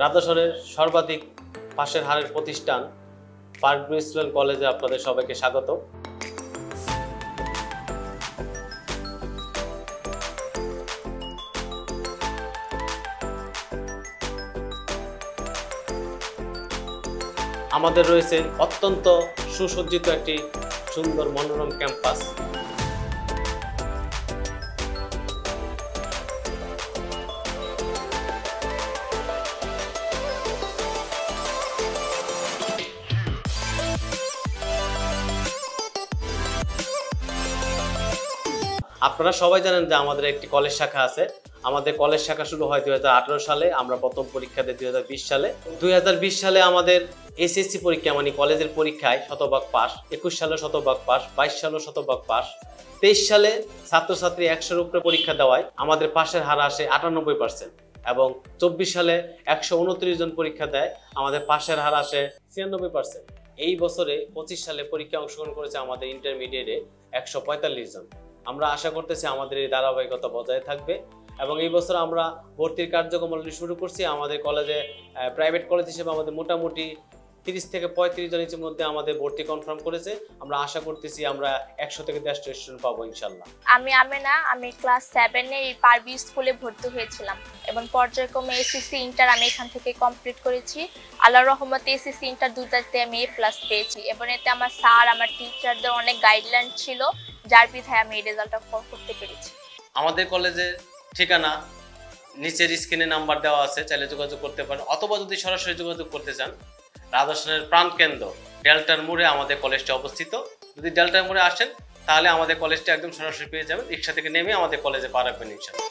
রাধাসনের সর্বাধিক পাশের হারের প্রতিষ্ঠান পার্ক ভিউ স্টুডেন্ট কলেজে আপনাদের সবাইকে স্বাগত। আমাদের রয়েছে অত্যন্ত সুসজ্জিত একটি সুন্দর মনোরম ক্যাম্পাস। আপনারা সবাই জানেন যে আমাদের একটি কলেজ শাখা আছে। আমাদের কলেজ শাখা শুরু হয় 2018 সালে। আমরা প্রথম পরীক্ষা দিই 2020 সালে। 2020 সালে আমাদের এসএসসি পরীক্ষা মানে কলেজের পরীক্ষায় শতভাগ পাস, 21 সালে শতভাগ পাস, 22 সালে শতভাগ পাস, 23 সালে ছাত্রছাত্রী 100-এর উপরে পরীক্ষা দেওয়ায় আমাদের পাশের হার আসে 98% এবং 24 সালে 129 জন পরীক্ষা দেয়, আমাদের পাশের হার আসে 96%। এই বছরে 25 সালে পরীক্ষায় অংশগ্রহণ করেছে আমাদের ইন্টারমিডিয়েটে 145 জন। আমরা আশা করতেছি আমাদের এই ধারাবাহিকতা বজায় থাকবে এবং এই বছর আমরা ভর্তির কার্যক্রম অলরেডি শুরু করছি। আমাদের কলেজে প্রাইভেট কলেজ হিসেবে আমাদের মোটামুটি 30 থেকে 35 জন ইতিমধ্যে আমাদের ভর্তি কনফার্ম করেছে। আমরা আশা করতেছি আমরা 100 থেকে 150 স্টুডেন্ট পাবো ইনশাল্লাহ। আমি আমেনা, আমি ক্লাস 7 এ পার্ক ভিউ স্কুলে ভর্তি হয়েছিলাম এবং পর্যায়ক্রমে এসএসসি ইন্টার আমি এখান থেকে কমপ্লিট করেছি। আল্লাহর রহমতে এসএসসি ইন্টার দুটাতে আমি A+ পেয়েছি এবং এতে আমার স্যার আমার টিচারদের অনেক গাইডলাইন ছিল, যার বিধায় আমি এই রেজাল্টটা করতে পেরেছি। আমাদের কলেজের ঠিকানা নিচের স্ক্রিনে নাম্বার দেওয়া আছে, চাইলে যোগাযোগ করতে পারেন অথবা যদি সরাসরি যোগাযোগ করতে চান রাধাসনের প্রাণকেন্দ্র ডেল্টার মোড়ে আমাদের কলেজটা অবস্থিত। যদি ডেল্টার মোড়ে আসেন তাহলে আমাদের কলেজটা একদম সরাসরি পেয়ে যাবেন। রিক্সা থেকে নেমে আমাদের কলেজে পা রাখবেন ইনশাআল্লাহ।